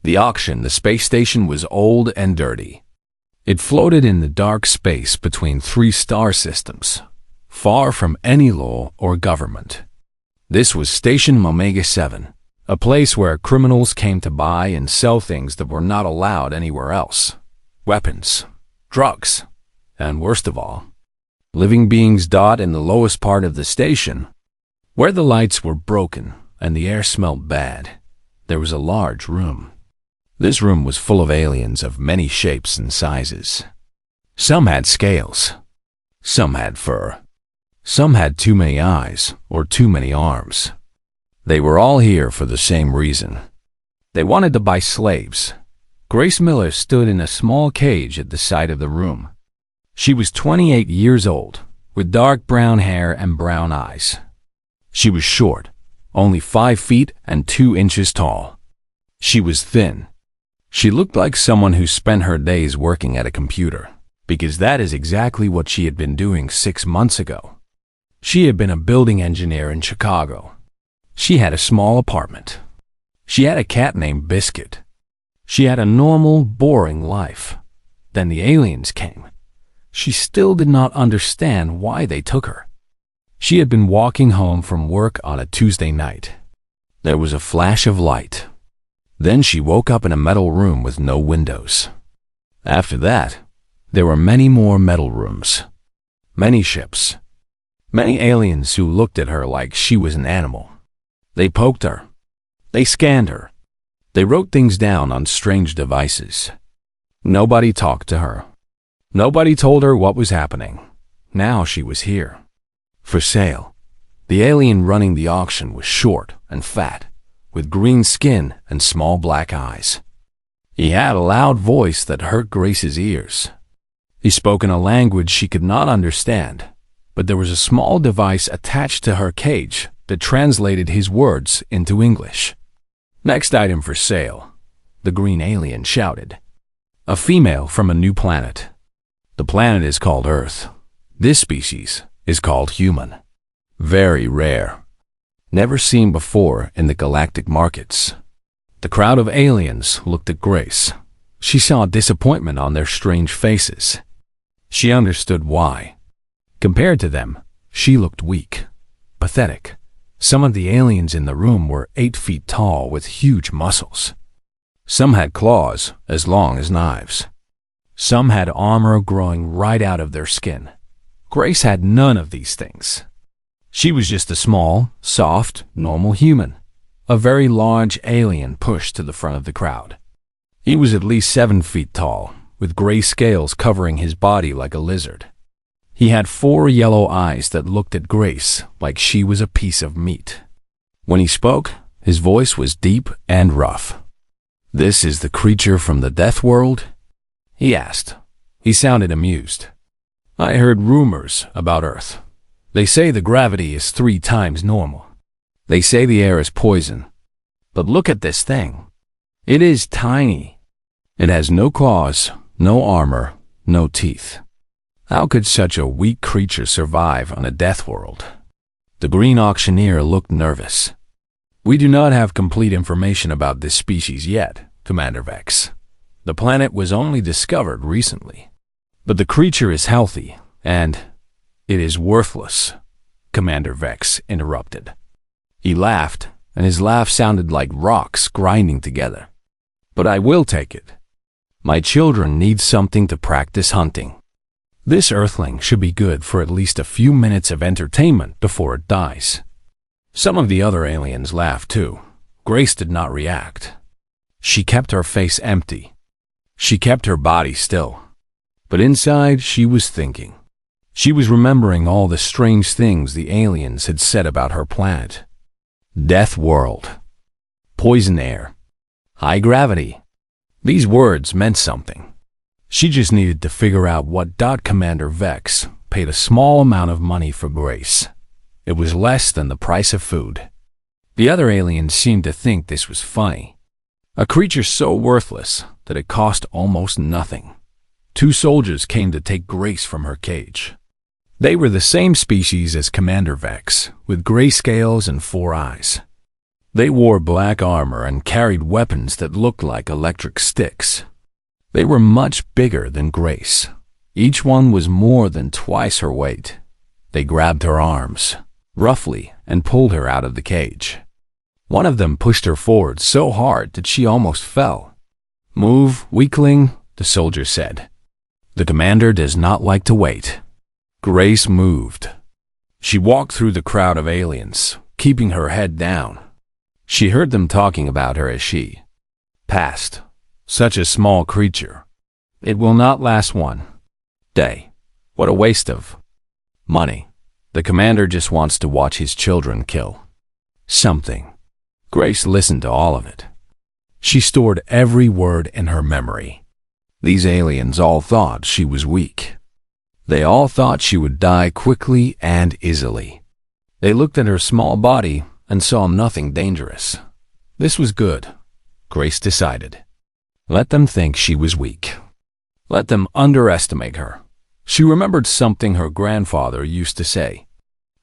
The auction, the space station, was old and dirty. It floated in the dark space between 3 star systems, far from any law or government. This was Station Omega 7, a place where criminals came to buy and sell things that were not allowed anywhere else. Weapons, drugs, and worst of all, living beings. In the lowest part of the station, where the lights were broken and the air smelled bad, there was a large room. This room was full of aliens of many shapes and sizes. Some had scales. Some had fur. Some had too many eyes or too many arms. They were all here for the same reason. They wanted to buy slaves. Grace Miller stood in a small cage at the side of the room. She was 28 years old, with dark brown hair and brown eyes. She was short, only 5 feet and 2 inches tall. She was thin. She looked like someone who spent her days working at a computer, because that is exactly what she had been doing 6 months ago. She had been a building engineer in Chicago. She had a small apartment. She had a cat named Biscuit. She had a normal, boring life. Then the aliens came. She still did not understand why they took her. She had been walking home from work on a Tuesday night. There was a flash of light. Then she woke up in a metal room with no windows. After that, there were many more metal rooms, many ships, many aliens who looked at her like she was an animal. They poked her. They scanned her. They wrote things down on strange devices. Nobody talked to her. Nobody told her what was happening. Now she was here. For sale. The alien running the auction was short and fat, with green skin and small black eyes. He had a loud voice that hurt Grace's ears. He spoke in a language she could not understand, but there was a small device attached to her cage that translated his words into English. "Next item for sale," the green alien shouted. "A female from a new planet. The planet is called Earth. This species is called human. Very rare. Never seen before in the galactic markets." The crowd of aliens looked at Grace. She saw disappointment on their strange faces. She understood why. Compared to them, she looked weak, pathetic. Some of the aliens in the room were 8 feet tall with huge muscles. Some had claws as long as knives. Some had armor growing right out of their skin. Grace had none of these things. She was just a small, soft, normal human. A very large alien pushed to the front of the crowd. He was at least 7 feet tall, with gray scales covering his body like a lizard. He had 4 yellow eyes that looked at Grace like she was a piece of meat. When he spoke, his voice was deep and rough. "This is the creature from the death world?" he asked. He sounded amused. "I heard rumors about Earth. They say the gravity is 3 times normal. They say the air is poison. But look at this thing. It is tiny. It has no claws, no armor, no teeth. How could such a weak creature survive on a death world?" The green auctioneer looked nervous. "We do not have complete information about this species yet, Commander Vex. The planet was only discovered recently. But the creature is healthy, and it is worthless," Commander Vex interrupted. He laughed, and his laugh sounded like rocks grinding together. "But I will take it. My children need something to practice hunting. This Earthling should be good for at least a few minutes of entertainment before it dies." Some of the other aliens laughed too. Grace did not react. She kept her face empty. She kept her body still. But inside, she was thinking. She was remembering all the strange things the aliens had said about her planet. Death world. Poison air. High gravity. These words meant something. She just needed to figure out what. Commander Vex paid a small amount of money for Grace. It was less than the price of food. The other aliens seemed to think this was funny. A creature so worthless that it cost almost nothing. 2 soldiers came to take Grace from her cage. They were the same species as Commander Vex, with gray scales and 4 eyes. They wore black armor and carried weapons that looked like electric sticks. They were much bigger than Grace. Each one was more than twice her weight. They grabbed her arms, roughly, and pulled her out of the cage. One of them pushed her forward so hard that she almost fell. "Move, weakling," the soldier said. "The commander does not like to wait." Grace moved. She walked through the crowd of aliens, keeping her head down. She heard them talking about her as she passed. Such a small creature. It will not last one day. What a waste of money. The commander just wants to watch his children kill something. Grace listened to all of it. She stored every word in her memory. These aliens all thought she was weak. They all thought she would die quickly and easily. They looked at her small body and saw nothing dangerous. This was good, Grace decided. Let them think she was weak. Let them underestimate her. She remembered something her grandfather used to say.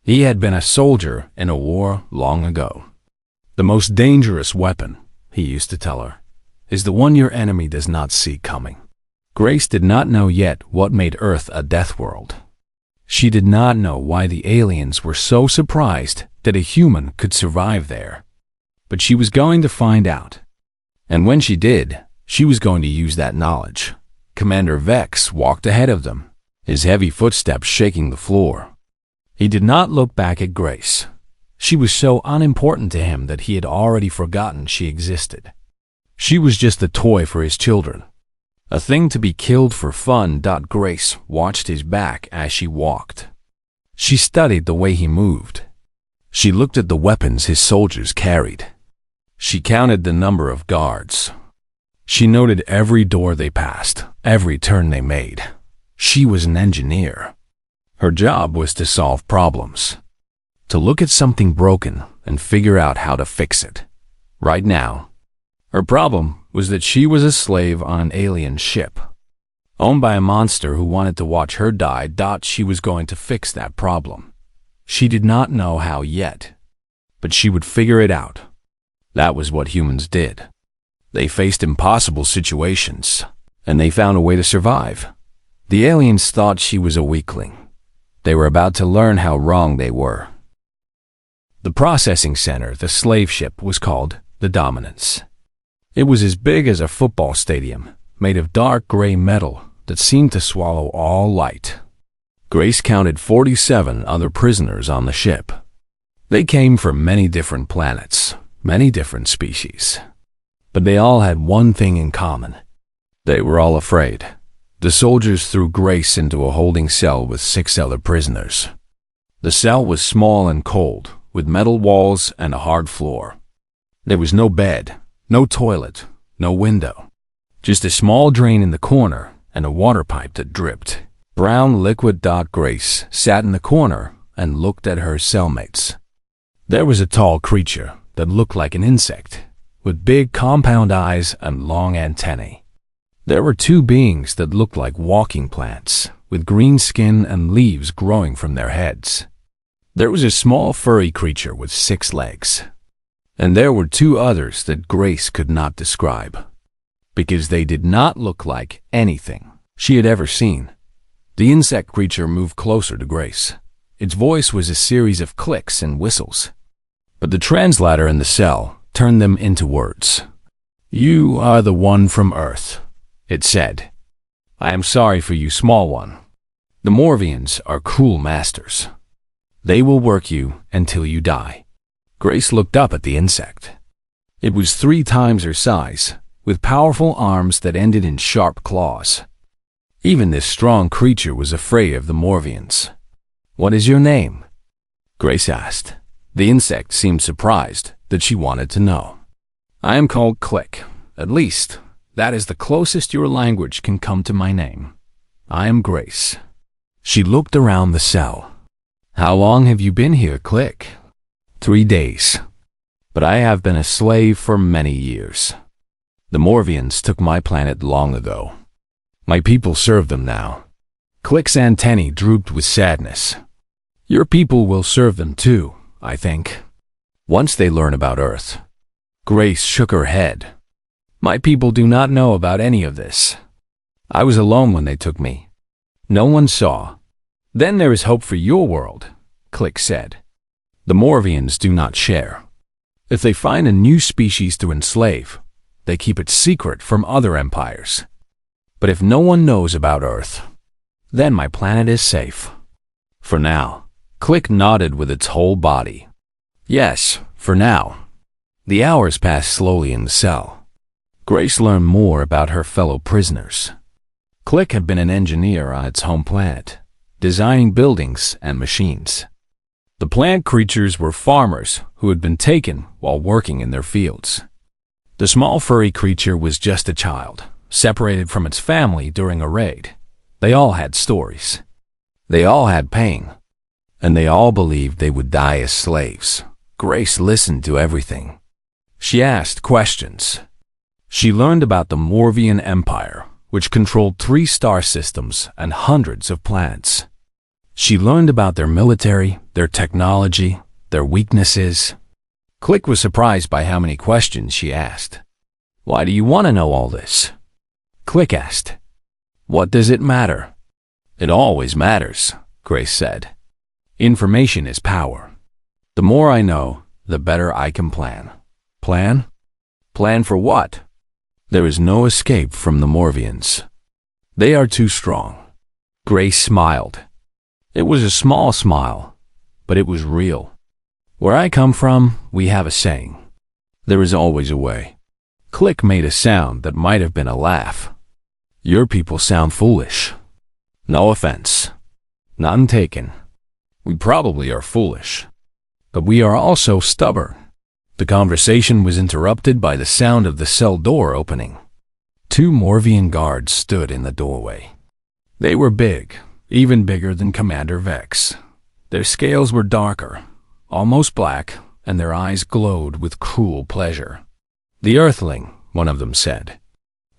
He had been a soldier in a war long ago. The most dangerous weapon, he used to tell her, is the one your enemy does not see coming. Grace did not know yet what made Earth a death world. She did not know why the aliens were so surprised that a human could survive there. But she was going to find out. And when she did, she was going to use that knowledge. Commander Vex walked ahead of them, his heavy footsteps shaking the floor. He did not look back at Grace. She was so unimportant to him that he had already forgotten she existed. She was just a toy for his children, a thing to be killed for fun. Grace watched his back as she walked. She studied the way he moved. She looked at the weapons his soldiers carried. She counted the number of guards. She noted every door they passed, every turn they made. She was an engineer. Her job was to solve problems, to look at something broken and figure out how to fix it. Right now, her problem was that she was a slave on an alien ship, owned by a monster who wanted to watch her die. She was going to fix that problem. She did not know how yet, but she would figure it out. That was what humans did. They faced impossible situations, and they found a way to survive. The aliens thought she was a weakling. They were about to learn how wrong they were. The processing center, the slave ship, was called the Dominance. It was as big as a football stadium, made of dark gray metal that seemed to swallow all light. Grace counted 47 other prisoners on the ship. They came from many different planets, many different species. But they all had one thing in common. They were all afraid. The soldiers threw Grace into a holding cell with 6 other prisoners. The cell was small and cold, with metal walls and a hard floor. There was no bed, no toilet, no window. Just a small drain in the corner and a water pipe that dripped brown liquid. Grace sat in the corner and looked at her cellmates. There was a tall creature that looked like an insect, with big compound eyes and long antennae. There were 2 beings that looked like walking plants, with green skin and leaves growing from their heads. There was a small furry creature with 6 legs. And there were 2 others that Grace could not describe, because they did not look like anything she had ever seen. The insect creature moved closer to Grace. Its voice was a series of clicks and whistles, but the translator in the cell turned them into words. "You are the one from Earth," it said. "I am sorry for you, small one. The Morvians are cruel masters. They will work you until you die." Grace looked up at the insect. It was 3 times her size, with powerful arms that ended in sharp claws. Even this strong creature was afraid of the Morvians. "What is your name?" Grace asked. The insect seemed surprised that she wanted to know. "I am called Click. At least, that is the closest your language can come to my name. I am Grace." She looked around the cell. "How long have you been here, Click?" 3 days. But I have been a slave for many years. The Morvians took my planet long ago. My people serve them now." Click's antennae drooped with sadness. "Your people will serve them too, I think." once they learn about Earth. Grace shook her head. My people do not know about any of this. I was alone when they took me. No one saw. Then there is hope for your world, Click said. The Morvians do not share. If they find a new species to enslave, they keep it secret from other empires. But if no one knows about Earth, then my planet is safe. For now. Click nodded with its whole body. Yes, for now. The hours passed slowly in the cell. Grace learned more about her fellow prisoners. Click had been an engineer on its home planet, designing buildings and machines. The plant creatures were farmers who had been taken while working in their fields. The small furry creature was just a child, separated from its family during a raid. They all had stories. They all had pain. And they all believed they would die as slaves. Grace listened to everything. She asked questions. She learned about the Morvian Empire, which controlled 3 star systems and hundreds of planets. She learned about their military, their technology, their weaknesses. Click was surprised by how many questions she asked. Why do you want to know all this? Click asked. What does it matter? It always matters, Grace said. Information is power. The more I know, the better I can plan. Plan? Plan for what? There is no escape from the Morvians. They are too strong. Grace smiled. It was a small smile, but it was real. Where I come from, we have a saying. There is always a way. Click made a sound that might have been a laugh. Your people sound foolish. No offense. None taken. We probably are foolish. But we are also stubborn. The conversation was interrupted by the sound of the cell door opening. 2 Morvian guards stood in the doorway. They were big, even bigger than Commander Vex. Their scales were darker, almost black, and their eyes glowed with cruel pleasure. The Earthling, one of them said.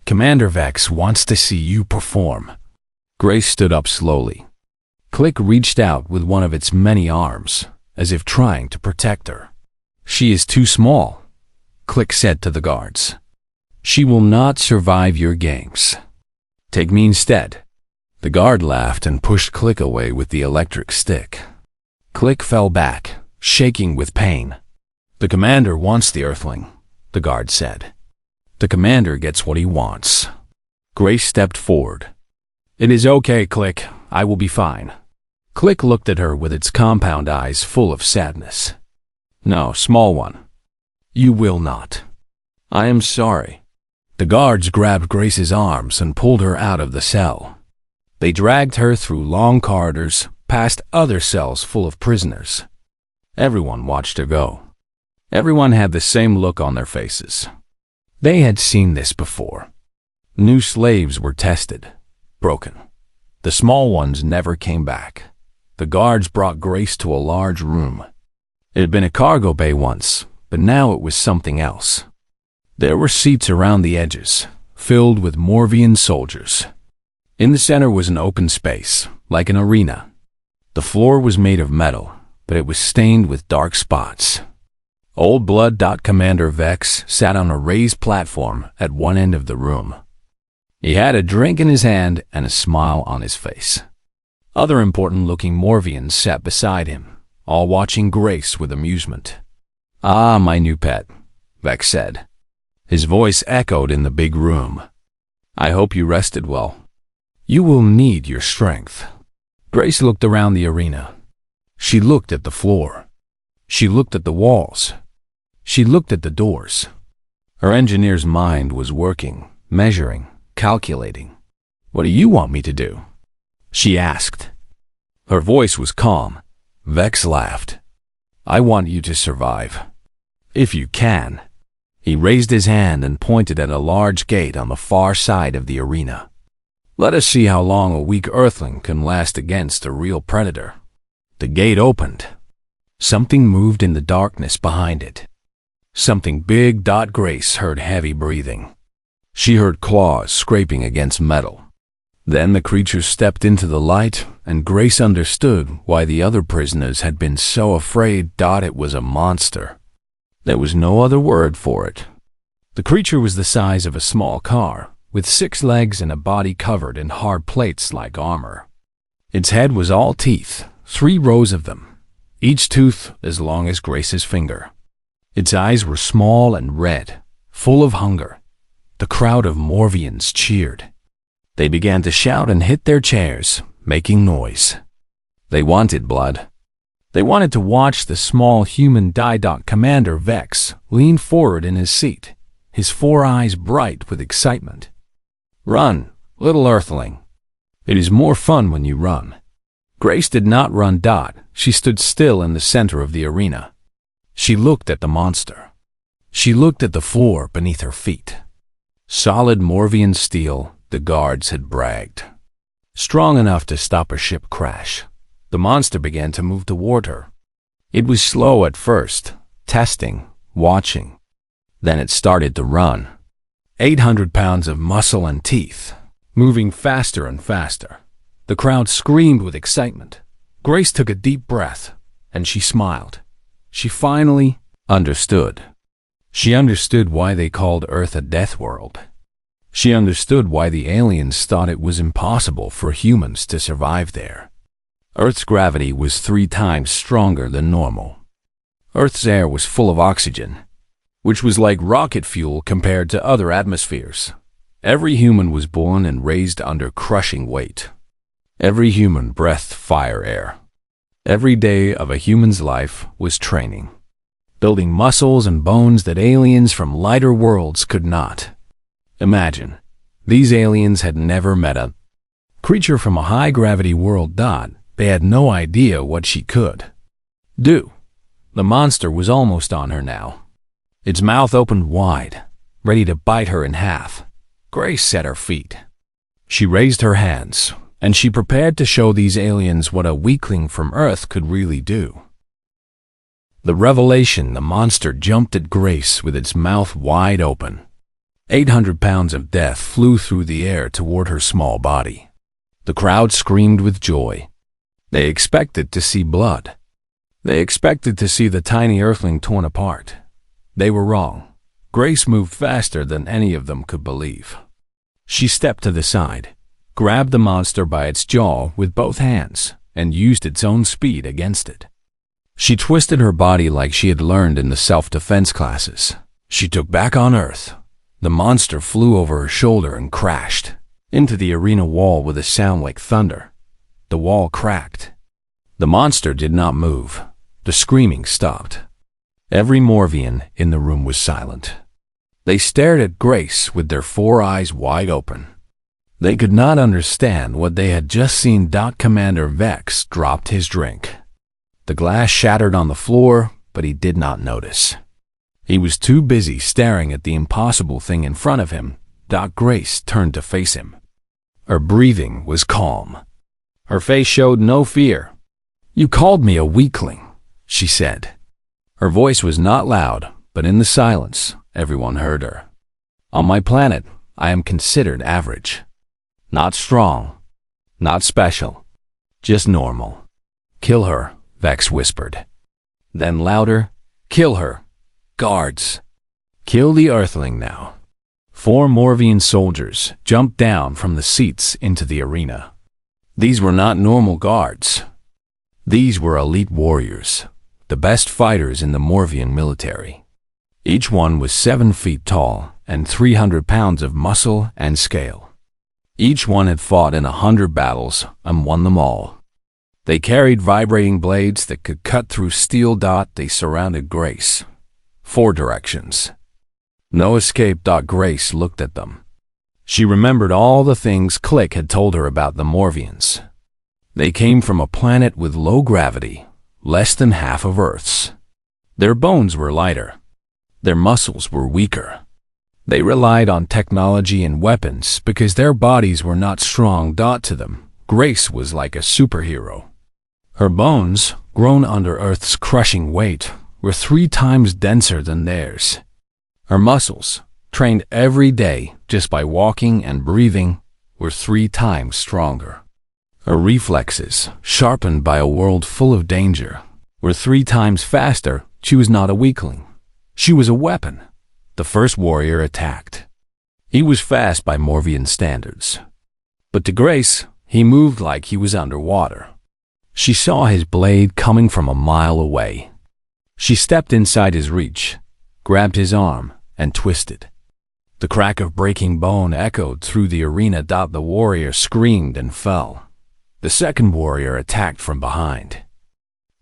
Commander Vex wants to see you perform. Grace stood up slowly. Click reached out with one of its many arms, as if trying to protect her. She is too small, Click said to the guards. She will not survive your games. Take me instead. The guard laughed and pushed Click away with the electric stick. Click fell back, shaking with pain. The commander wants the Earthling, the guard said. The commander gets what he wants. Grace stepped forward. It is okay, Click. I will be fine. Click looked at her with its compound eyes full of sadness. No, small one. You will not. I am sorry. The guards grabbed Grace's arms and pulled her out of the cell. They dragged her through long corridors, past other cells full of prisoners. Everyone watched her go. Everyone had the same look on their faces. They had seen this before. New slaves were tested, broken. The small ones never came back. The guards brought Grace to a large room. It had been a cargo bay once, but now it was something else. There were seats around the edges, filled with Morvian soldiers. In the center was an open space, like an arena. The floor was made of metal, but it was stained with dark spots. Old Blood. Commander Vex sat on a raised platform at one end of the room. He had a drink in his hand and a smile on his face. Other important-looking Morvians sat beside him, all watching Grace with amusement. Ah, my new pet, Vex said. His voice echoed in the big room. I hope you rested well. You will need your strength. Grace looked around the arena. She looked at the floor. She looked at the walls. She looked at the doors. Her engineer's mind was working, measuring, calculating. What do you want me to do? She asked. Her voice was calm. Vex laughed. I want you to survive. If you can. He raised his hand and pointed at a large gate on the far side of the arena. Let us see how long a weak Earthling can last against a real predator. The gate opened. Something moved in the darkness behind it. Something big. Grace heard heavy breathing. She heard claws scraping against metal. Then the creature stepped into the light, and Grace understood why the other prisoners had been so afraid. It was a monster. There was no other word for it. The creature was the size of a small car, with 6 legs and a body covered in hard plates like armor. Its head was all teeth, 3 rows of them, each tooth as long as Grace's finger. Its eyes were small and red, full of hunger. The crowd of Morvians cheered. They began to shout and hit their chairs, making noise. They wanted blood. They wanted to watch the small human die. Commander Vex leaned forward in his seat, his 4 eyes bright with excitement. "Run, little Earthling. It is more fun when you run." Grace did not run. She stood still in the center of the arena. She looked at the monster. She looked at the floor beneath her feet. Solid Morvian steel, the guards had bragged. Strong enough to stop a ship crash. The monster began to move toward her. It was slow at first, testing, watching. Then it started to run. 800 pounds of muscle and teeth, moving faster and faster. The crowd screamed with excitement. Grace took a deep breath, and she smiled. She finally understood. She understood why they called Earth a death world. She understood why the aliens thought it was impossible for humans to survive there. Earth's gravity was 3 times stronger than normal. Earth's air was full of oxygen, which was like rocket fuel compared to other atmospheres. Every human was born and raised under crushing weight. Every human breathed fire air. Every day of a human's life was training, building muscles and bones that aliens from lighter worlds could not. Imagine, these aliens had never met a creature from a high-gravity world. They had no idea what she could do. The monster was almost on her now. Its mouth opened wide, ready to bite her in half. Grace set her feet. She raised her hands, and she prepared to show these aliens what a weakling from Earth could really do. The revelation: the monster jumped at Grace with its mouth wide open. 800 pounds of death flew through the air toward her small body. The crowd screamed with joy. They expected to see blood. They expected to see the tiny Earthling torn apart. They were wrong. Grace moved faster than any of them could believe. She stepped to the side, grabbed the monster by its jaw with both hands, and used its own speed against it. She twisted her body like she had learned in the self-defense classes. She took back on Earth. The monster flew over her shoulder and crashed into the arena wall with a sound like thunder. The wall cracked. The monster did not move. The screaming stopped. Every Morvian in the room was silent. They stared at Grace with their 4 eyes wide open. They could not understand what they had just seen. Commander Vex dropped his drink. The glass shattered on the floor, but he did not notice. He was too busy staring at the impossible thing in front of him. Grace turned to face him. Her breathing was calm. Her face showed no fear. "You called me a weakling," she said. Her voice was not loud, but in the silence, everyone heard her. "On my planet, I am considered average. Not strong, not special, just normal." "Kill her," Vex whispered. Then louder, "Kill her. Guards, kill the Earthling now." 4 Morvian soldiers jumped down from the seats into the arena. These were not normal guards. These were elite warriors, the best fighters in the Morvian military. Each one was 7 feet tall and 300 pounds of muscle and scale. Each one had fought in 100 battles and won them all. They carried vibrating blades that could cut through steel. They surrounded Grace. 4 directions. No escape. Grace looked at them. She remembered all the things Click had told her about the Morvians. They came from a planet with low gravity, less than half of Earth's. Their bones were lighter. Their muscles were weaker. They relied on technology and weapons because their bodies were not strong. To them, Grace was like a superhero. Her bones, grown under Earth's crushing weight, were 3 times denser than theirs. Her muscles, trained every day just by walking and breathing, were 3 times stronger. Her reflexes, sharpened by a world full of danger, were 3 times faster. She was not a weakling. She was a weapon. The first warrior attacked. He was fast by Morvian standards. But to Grace, he moved like he was underwater. She saw his blade coming from a mile away. She stepped inside his reach, grabbed his arm, and twisted. The crack of breaking bone echoed through the arena. The warrior screamed and fell. The second warrior attacked from behind.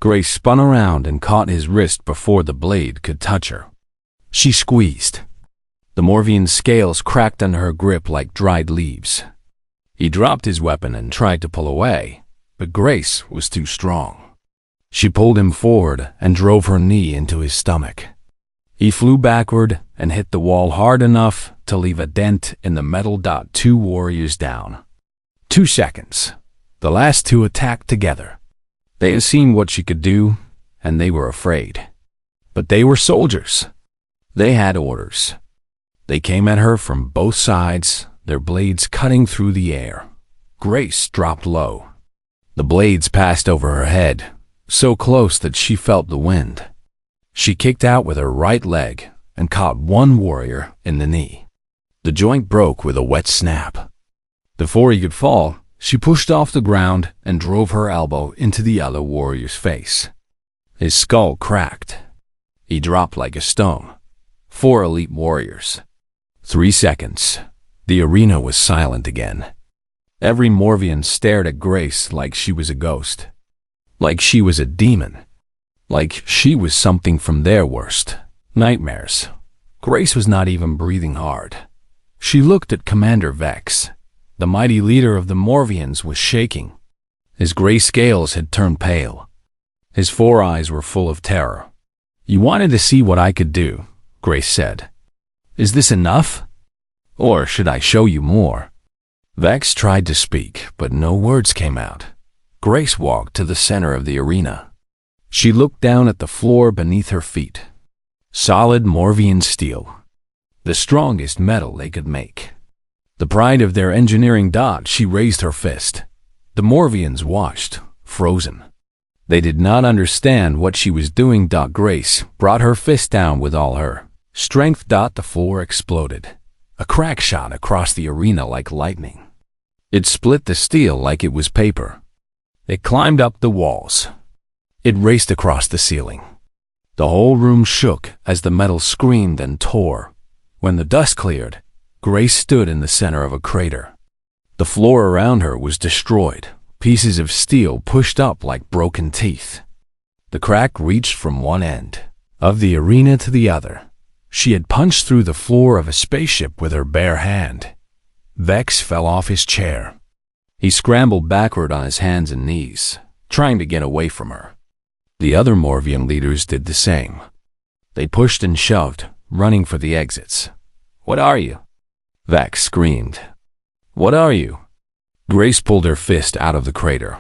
Grace spun around and caught his wrist before the blade could touch her. She squeezed. The Morvian's scales cracked under her grip like dried leaves. He dropped his weapon and tried to pull away, but Grace was too strong. She pulled him forward and drove her knee into his stomach. He flew backward and hit the wall hard enough to leave a dent in the metal. 2 warriors down. 2 seconds. The last 2 attacked together. They had seen what she could do, and they were afraid. But they were soldiers. They had orders. They came at her from both sides, their blades cutting through the air. Grace dropped low. The blades passed over her head, so close that she felt the wind. She kicked out with her right leg and caught one warrior in the knee. The joint broke with a wet snap. Before he could fall, she pushed off the ground and drove her elbow into the other warrior's face. His skull cracked. He dropped like a stone. 4 elite warriors. 3 seconds. The arena was silent again. Every Morvian stared at Grace like she was a ghost. Like she was a demon. Like she was something from their worst nightmares. Grace was not even breathing hard. She looked at Commander Vex. The mighty leader of the Morvians was shaking. His gray scales had turned pale. His 4 eyes were full of terror. "You wanted to see what I could do," Grace said. "Is this enough? Or should I show you more?" Vex tried to speak, but no words came out. Grace walked to the center of the arena. She looked down at the floor beneath her feet. Solid Morvian steel. The strongest metal they could make. The pride of their engineering. She raised her fist. The Morvians watched, frozen. They did not understand what she was doing. Grace brought her fist down with all her strength. The floor exploded. A crack shot across the arena like lightning. It split the steel like it was paper. It climbed up the walls. It raced across the ceiling. The whole room shook as the metal screamed and tore. When the dust cleared, Grace stood in the center of a crater. The floor around her was destroyed, pieces of steel pushed up like broken teeth. The crack reached from one end of the arena to the other. She had punched through the floor of a spaceship with her bare hand. Vex fell off his chair. He scrambled backward on his hands and knees, trying to get away from her. The other Morvian leaders did the same. They pushed and shoved, running for the exits. "What are you?" Vex screamed. "What are you?" Grace pulled her fist out of the crater.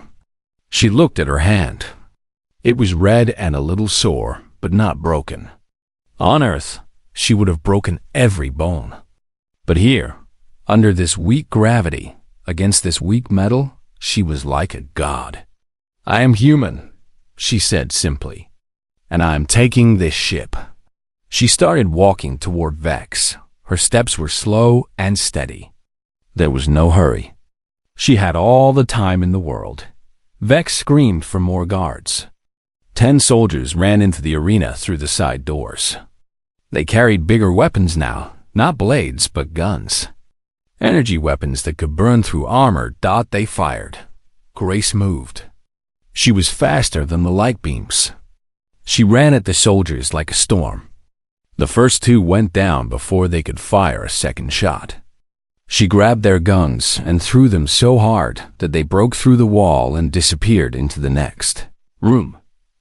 She looked at her hand. It was red and a little sore, but not broken. On Earth, she would have broken every bone. But here, under this weak gravity, against this weak metal, she was like a god. "I am human," she said simply, "and I am taking this ship." She started walking toward Vex. Her steps were slow and steady. There was no hurry. She had all the time in the world. Vex screamed for more guards. 10 soldiers ran into the arena through the side doors. They carried bigger weapons now, not blades, but guns. Energy weapons that could burn through armor. They fired. Grace moved. She was faster than the light beams. She ran at the soldiers like a storm. The first 2 went down before they could fire a second shot. She grabbed their guns and threw them so hard that they broke through the wall and disappeared into the next room.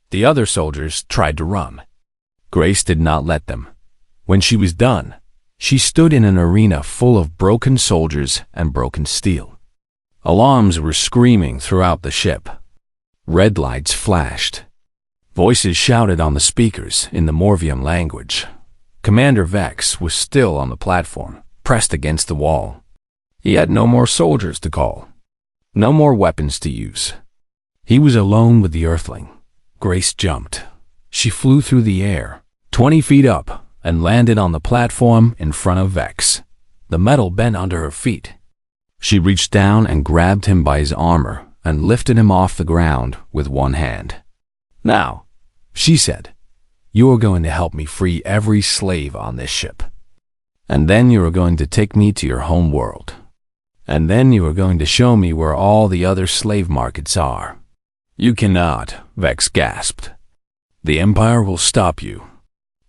The other soldiers tried to run. Grace did not let them. When she was done, she stood in an arena full of broken soldiers and broken steel. Alarms were screaming throughout the ship. Red lights flashed. Voices shouted on the speakers in the Morvian language. Commander Vex was still on the platform, pressed against the wall. He had no more soldiers to call, no more weapons to use. He was alone with the Earthling. Grace jumped. She flew through the air, 20 feet up, and landed on the platform in front of Vex. The metal bent under her feet. She reached down and grabbed him by his armor and lifted him off the ground with one hand. "Now," she said, "you are going to help me free every slave on this ship. And then you are going to take me to your home world. And then you are going to show me where all the other slave markets are." "You cannot," Vex gasped. "The Empire will stop you.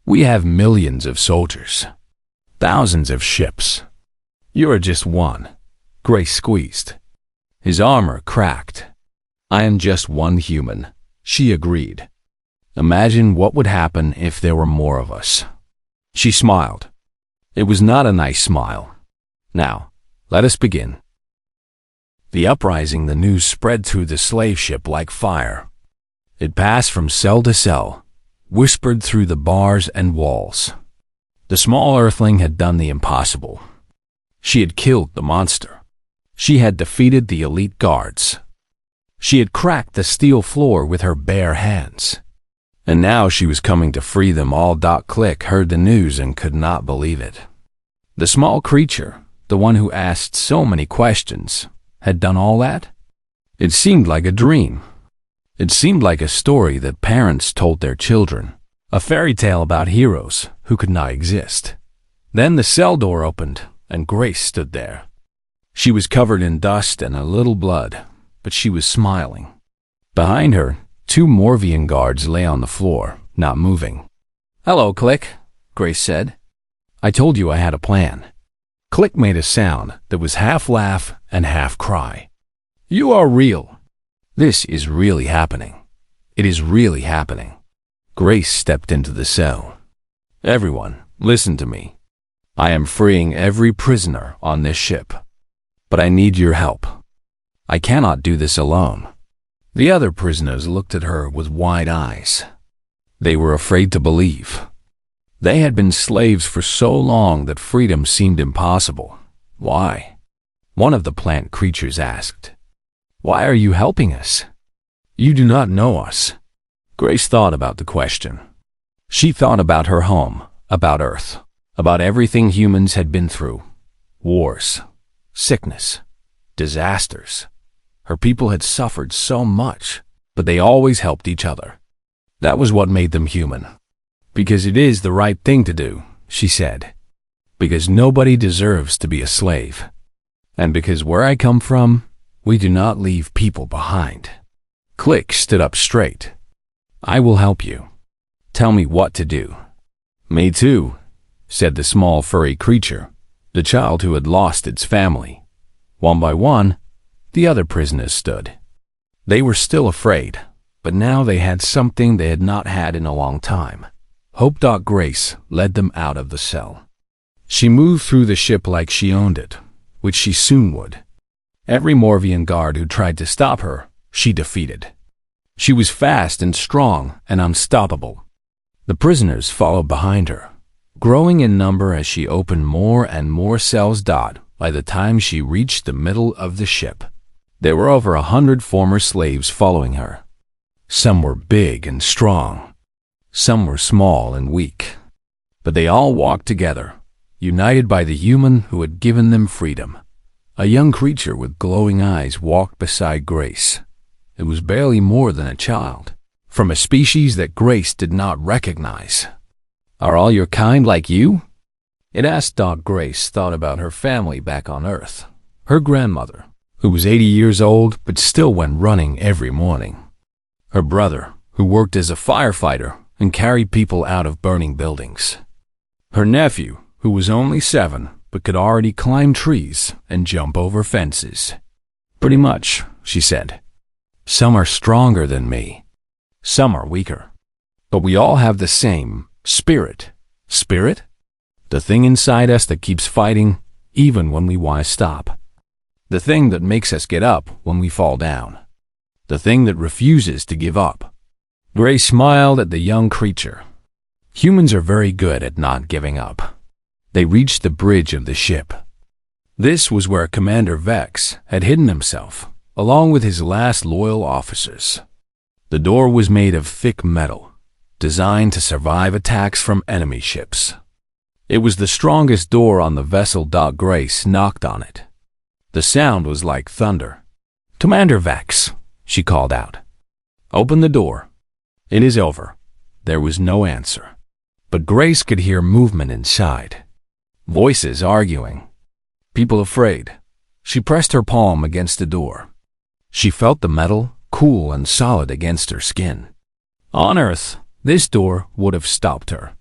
We have millions of soldiers, thousands of ships. You are just one." Grace squeezed. His armor cracked. "I am just one human," she agreed. "Imagine what would happen if there were more of us." She smiled. It was not a nice smile. "Now, let us begin." The uprising, the news spread through the slave ship like fire. It passed from cell to cell, whispered through the bars and walls. The small Earthling had done the impossible. She had killed the monster. She had defeated the elite guards. She had cracked the steel floor with her bare hands. And now she was coming to free them all. Click heard the news and could not believe it. The small creature, the one who asked so many questions, had done all that? It seemed like a dream. It seemed like a story that parents told their children, a fairy tale about heroes who could not exist. Then the cell door opened, and Grace stood there. She was covered in dust and a little blood, but she was smiling. Behind her, 2 Morvian guards lay on the floor, not moving. "Hello, Click," Grace said. "I told you I had a plan." Click made a sound that was half laugh and half cry. "You are real. This is really happening. It is really happening." Grace stepped into the cell. "Everyone, listen to me. I am freeing every prisoner on this ship. But I need your help. I cannot do this alone." The other prisoners looked at her with wide eyes. They were afraid to believe. They had been slaves for so long that freedom seemed impossible. "Why?" one of the plant creatures asked. "Why are you helping us? You do not know us." Grace thought about the question. She thought about her home, about Earth, about everything humans had been through. Wars, sickness, disasters. Her people had suffered so much, but they always helped each other. That was what made them human. "Because it is the right thing to do," she said. "Because nobody deserves to be a slave. And because where I come from, we do not leave people behind." Click stood up straight. "I will help you. Tell me what to do." "Me too," said the small furry creature, the child who had lost its family. One by one, the other prisoners stood. They were still afraid, but now they had something they had not had in a long time. Hope. Grace led them out of the cell. She moved through the ship like she owned it, which she soon would. Every Morvian guard who tried to stop her, she defeated. She was fast and strong and unstoppable. The prisoners followed behind her, growing in number as she opened more and more cells. By the time she reached the middle of the ship, there were over 100 former slaves following her. Some were big and strong. Some were small and weak. But they all walked together, united by the human who had given them freedom. A young creature with glowing eyes walked beside Grace. It was barely more than a child, from a species that Grace did not recognize. "Are all your kind like you?" it asked. Grace thought about her family back on Earth. Her grandmother, who was 80 years old but still went running every morning. Her brother, who worked as a firefighter and carried people out of burning buildings. Her nephew, who was only 7 but could already climb trees and jump over fences. "Pretty much," she said. "Some are stronger than me. Some are weaker. But we all have the same spirit." Spirit? The thing inside us that keeps fighting even when we want to stop. The thing that makes us get up when we fall down. The thing that refuses to give up. Grace smiled at the young creature. Humans are very good at not giving up. They reached the bridge of the ship. This was where Commander Vex had hidden himself, along with his last loyal officers. The door was made of thick metal, designed to survive attacks from enemy ships. It was the strongest door on the vessel. Grace knocked on it. The sound was like thunder. "Commander Vex," she called out. "Open the door." "It is over." There was no answer. But Grace could hear movement inside. Voices arguing. People afraid. She pressed her palm against the door. She felt the metal, cool and solid against her skin. On Earth, this door would have stopped her.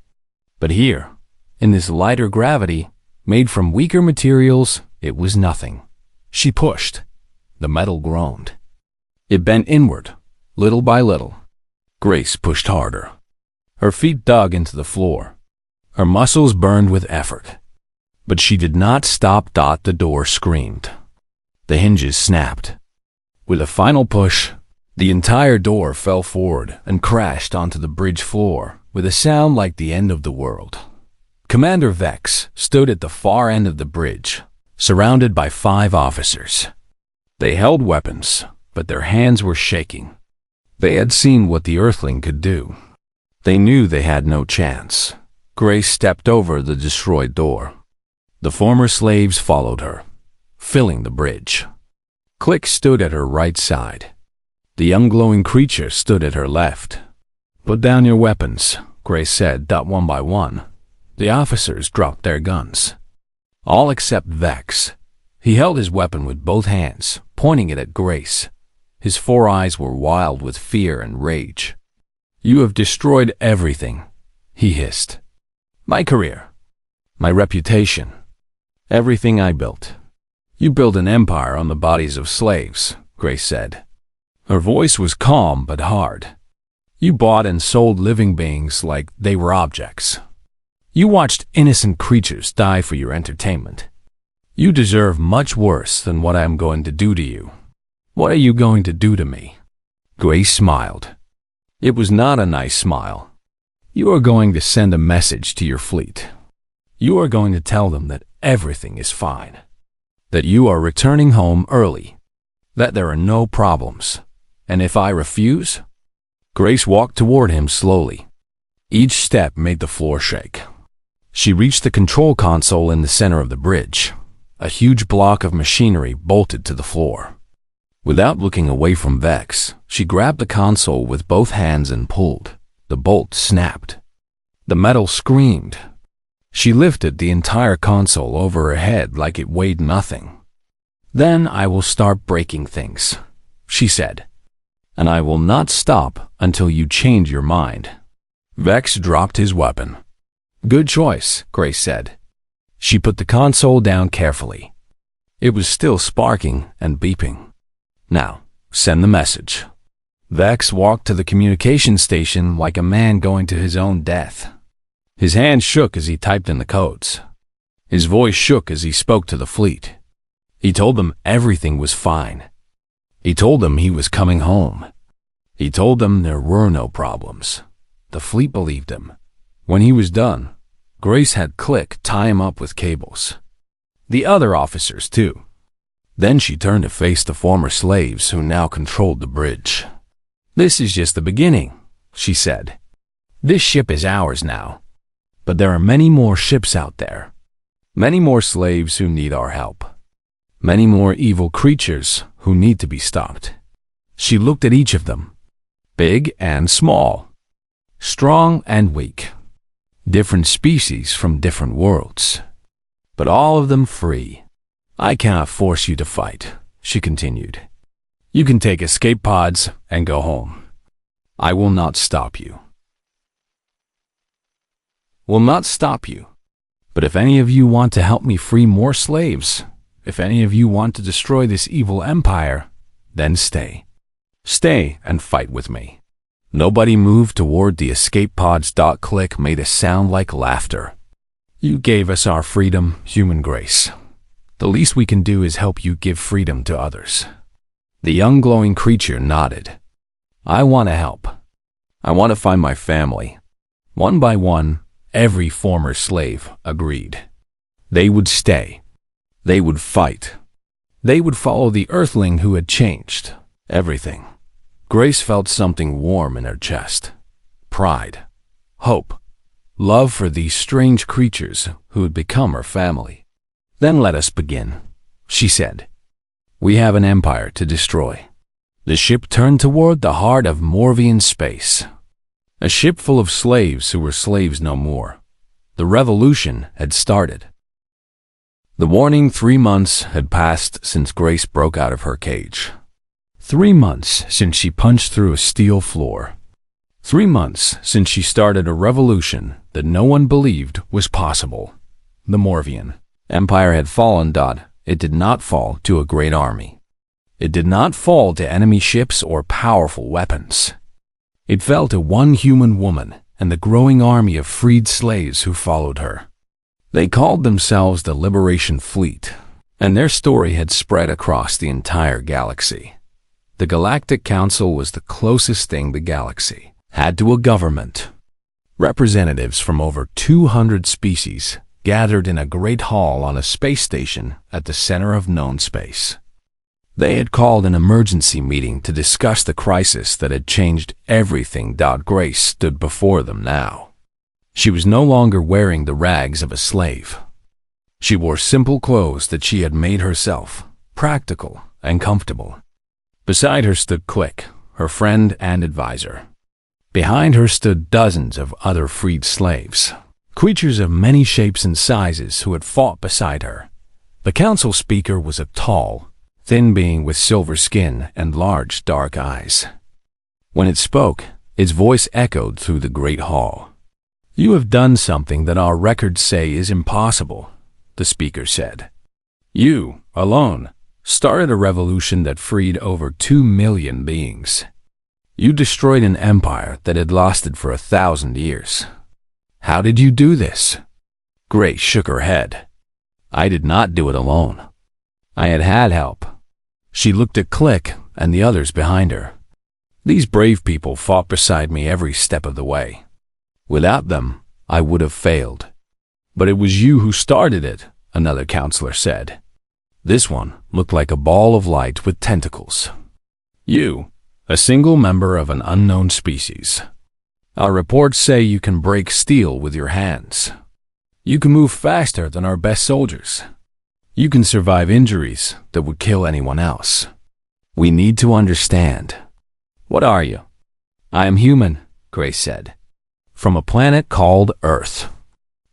But here, in this lighter gravity, made from weaker materials, it was nothing. She pushed. The metal groaned. It bent inward, little by little. Grace pushed harder. Her feet dug into the floor. Her muscles burned with effort. But she did not stop. The door screamed. The hinges snapped. With a final push, the entire door fell forward and crashed onto the bridge floor with a sound like the end of the world. Commander Vex stood at the far end of the bridge, surrounded by 5 officers. They held weapons, but their hands were shaking. They had seen what the Earthling could do. They knew they had no chance. Grace stepped over the destroyed door. The former slaves followed her, filling the bridge. Click stood at her right side. The young glowing creature stood at her left. "Put down your weapons," Grace said. One by one, the officers dropped their guns. All except Vex. He held his weapon with both hands, pointing it at Grace. His 4 eyes were wild with fear and rage. "You have destroyed everything," he hissed. "My career, my reputation, everything I built. You built an empire on the bodies of slaves," Grace said. Her voice was calm but hard. "You bought and sold living beings like they were objects. You watched innocent creatures die for your entertainment. You deserve much worse than what I am going to do to you." "What are you going to do to me?" Grace smiled. It was not a nice smile. "You are going to send a message to your fleet. You are going to tell them that everything is fine, that you are returning home early, that there are no problems. And if I refuse?" Grace walked toward him slowly. Each step made the floor shake. She reached the control console in the center of the bridge, a huge block of machinery bolted to the floor. Without looking away from Vex, she grabbed the console with both hands and pulled. The bolt snapped. The metal screamed. She lifted the entire console over her head like it weighed nothing. "Then I will start breaking things," she said. "And I will not stop until you change your mind." Vex dropped his weapon. "Good choice," Grace said. She put the console down carefully. It was still sparking and beeping. "Now, send the message." Vex walked to the communication station like a man going to his own death. His hand shook as he typed in the codes. His voice shook as he spoke to the fleet. He told them everything was fine. He told them he was coming home. He told them there were no problems. The fleet believed him. When he was done, Grace had Click tie him up with cables. The other officers, too. Then she turned to face the former slaves who now controlled the bridge. "This is just the beginning," she said. "This ship is ours now. But there are many more ships out there. Many more slaves who need our help. Many more evil creatures who need to be stopped." She looked at each of them, big and small, strong and weak, different species from different worlds, but all of them free. "I cannot force you to fight," she continued. "You can take escape pods and go home. I will not stop you. Will not stop you. But if any of you want to help me free more slaves, if any of you want to destroy this evil empire, then stay. Stay and fight with me." Nobody moved toward the escape pods. Click made a sound like laughter. "You gave us our freedom, human Grace. The least we can do is help you give freedom to others." The young glowing creature nodded. "I want to help. I want to find my family." One by one, every former slave agreed. They would stay. They would fight. They would follow the Earthling who had changed everything. Grace felt something warm in her chest. Pride, hope, love for these strange creatures who had become her family. "Then let us begin," she said. "We have an empire to destroy." The ship turned toward the heart of Morvian space. A ship full of slaves who were slaves no more. The revolution had started. The warning 3 months had passed since Grace broke out of her cage. 3 months since she punched through a steel floor. 3 months since she started a revolution that no one believed was possible. The Morvian Empire had fallen. It did not fall to a great army. It did not fall to enemy ships or powerful weapons. It fell to one human woman and the growing army of freed slaves who followed her. They called themselves the Liberation Fleet, and their story had spread across the entire galaxy. The Galactic Council was the closest thing the galaxy had to a government. Representatives from over 200 species gathered in a great hall on a space station at the center of known space. They had called an emergency meeting to discuss the crisis that had changed everything. Grace stood before them now. She was no longer wearing the rags of a slave. She wore simple clothes that she had made herself, practical and comfortable. Beside her stood Click, her friend and advisor. Behind her stood dozens of other freed slaves, creatures of many shapes and sizes who had fought beside her. The council speaker was a tall, thin being with silver skin and large dark eyes. When it spoke, its voice echoed through the great hall. "You have done something that our records say is impossible," the speaker said. "You, alone, started a revolution that freed over 2 million beings. You destroyed an empire that had lasted for 1,000 years. How did you do this?" Grace shook her head. "I did not do it alone. I had help." She looked at Click and the others behind her. "These brave people fought beside me every step of the way. Without them, I would have failed." "But it was you who started it," another counselor said. This one looked like a ball of light with tentacles. "You, a single member of an unknown species. Our reports say you can break steel with your hands. You can move faster than our best soldiers. You can survive injuries that would kill anyone else. We need to understand. What are you?" "I am human," Grace said. "From a planet called Earth.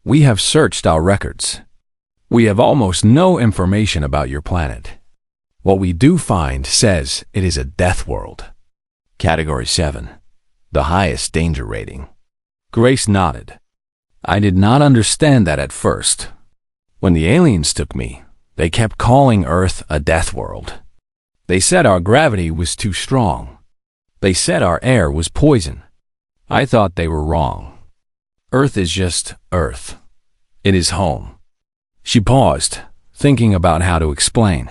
We have searched our records. We have almost no information about your planet. What we do find says it is a death world. Category 7, the highest danger rating." Grace nodded. "I did not understand that at first. When the aliens took me, they kept calling Earth a death world. They said our gravity was too strong. They said our air was poison. I thought they were wrong. Earth is just Earth. It is home." She paused, thinking about how to explain.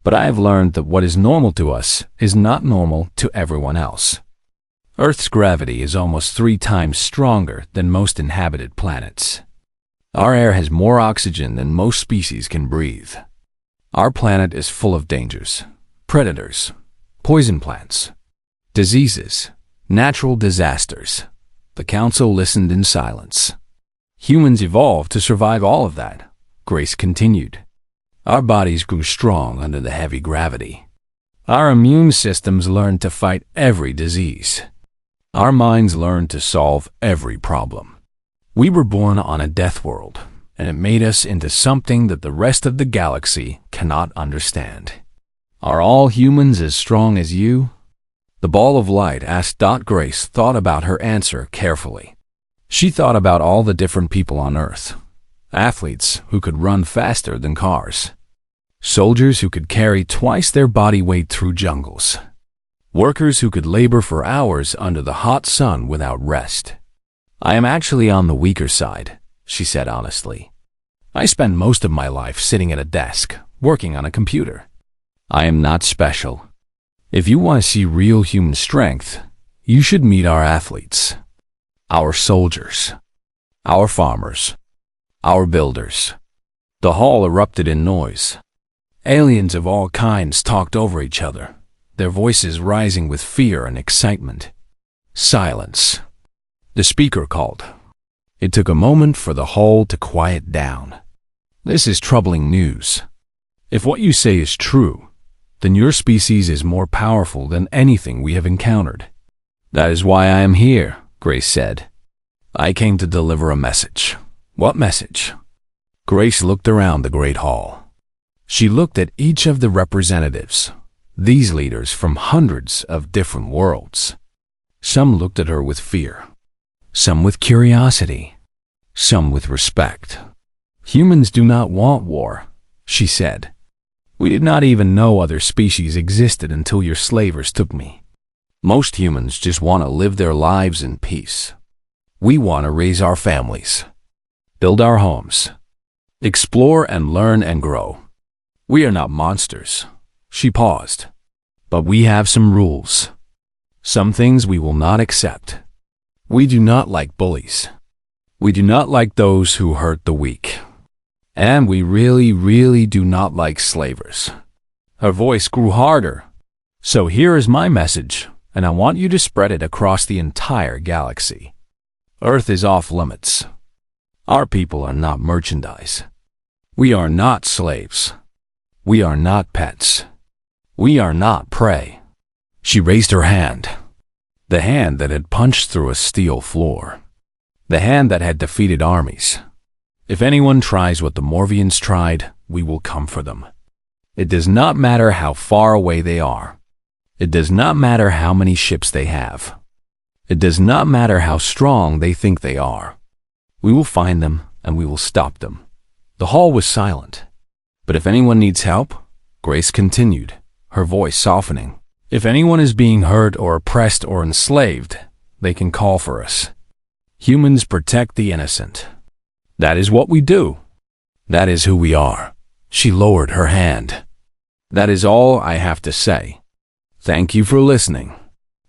"But I have learned that what is normal to us is not normal to everyone else. Earth's gravity is almost 3 times stronger than most inhabited planets. Our air has more oxygen than most species can breathe. Our planet is full of dangers, predators, poison plants, diseases, natural disasters." The council listened in silence. "Humans evolved to survive all of that," Grace continued. "Our bodies grew strong under the heavy gravity. Our immune systems learned to fight every disease. Our minds learned to solve every problem. We were born on a death world, and it made us into something that the rest of the galaxy cannot understand. Are all humans as strong as you?" The ball of light asked. Grace thought about her answer carefully. She thought about all the different people on Earth. Athletes who could run faster than cars. Soldiers who could carry twice their body weight through jungles. Workers who could labor for hours under the hot sun without rest. "I am actually on the weaker side," she said honestly. "I spend most of my life sitting at a desk, working on a computer. I am not special. If you want to see real human strength, you should meet our athletes. Our soldiers. Our farmers. Our builders." The hall erupted in noise. Aliens of all kinds talked over each other, their voices rising with fear and excitement. "Silence," the speaker called. It took a moment for the hull to quiet down. This is troubling news. If what you say is true, then your species is more powerful than anything we have encountered. That is why I am here, Grace said. I came to deliver a message. What message? Grace looked around the great hall. She looked at each of the representatives, these leaders from hundreds of different worlds. Some looked at her with fear, some with curiosity, some with respect. Humans do not want war, she said. We did not even know other species existed until your slavers took me. Most humans just want to live their lives in peace. We want to raise our families, build our homes, explore and learn and grow. We are not monsters. She paused. But we have some rules. Some things we will not accept. We do not like bullies. We do not like those who hurt the weak. And we really do not like slavers. Her voice grew harder. So here is my message, and I want you to spread it across the entire galaxy. Earth is off limits. Our people are not merchandise. We are not slaves. We are not pets. We are not prey. She raised her hand. The hand that had punched through a steel floor. The hand that had defeated armies. If anyone tries what the Morvians tried, we will come for them. It does not matter how far away they are. It does not matter how many ships they have. It does not matter how strong they think they are. We will find them and we will stop them. The hall was silent. But if anyone needs help, Grace continued, her voice softening. If anyone is being hurt or oppressed or enslaved, they can call for us. Humans protect the innocent. That is what we do. That is who we are. She lowered her hand. That is all I have to say. Thank you for listening.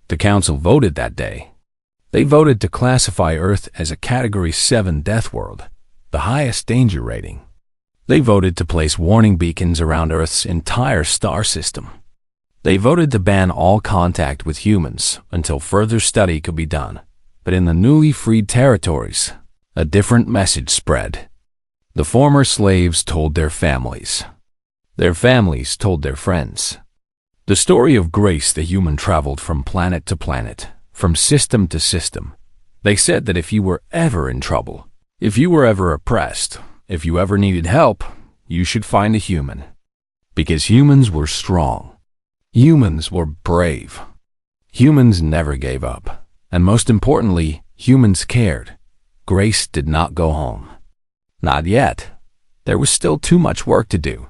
The council voted that day. They voted to classify Earth as a Category 7 death world, the highest danger rating. They voted to place warning beacons around Earth's entire star system. They voted to ban all contact with humans until further study could be done. But in the newly freed territories, a different message spread. The former slaves told their families. Their families told their friends. The story of Grace the human traveled from planet to planet, from system to system. They said that if you were ever in trouble, if you were ever oppressed, if you ever needed help, you should find a human. Because humans were strong. Humans were brave. Humans never gave up. And most importantly, humans cared. Grace did not go home. Not yet. There was still too much work to do.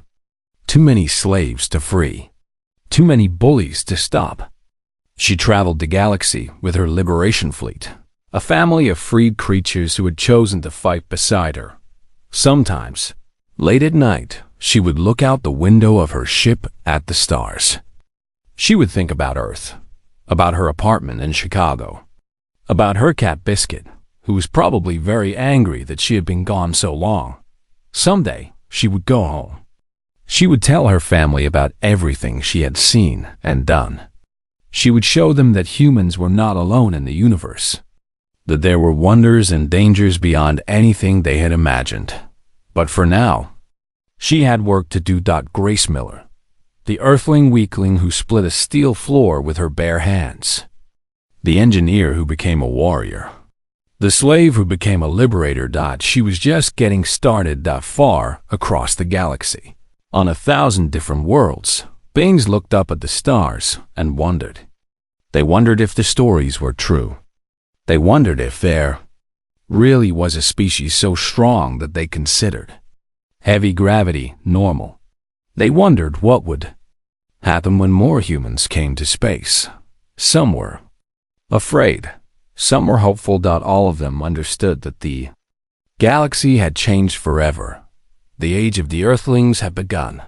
Too many slaves to free. Too many bullies to stop. She traveled the galaxy with her liberation fleet, a family of freed creatures who had chosen to fight beside her. Sometimes, late at night, she would look out the window of her ship at the stars. She would think about Earth, about her apartment in Chicago, about her cat Biscuit, who was probably very angry that she had been gone so long. Someday, she would go home. She would tell her family about everything she had seen and done. She would show them that humans were not alone in the universe, that there were wonders and dangers beyond anything they had imagined. But for now, she had work to do. Grace Miller, the Earthling Weakling who split a steel floor with her bare hands, the engineer who became a warrior, the slave who became a liberator. She was just getting started. Far across the galaxy, on 1,000 different worlds, beings looked up at the stars and wondered. They wondered if the stories were true. They wondered if there really was a species so strong that they considered heavy gravity normal. They wondered what would happen when more humans came to space. Some were afraid. Some were hopeful. All of them understood that the galaxy had changed forever. The age of the Earthlings had begun.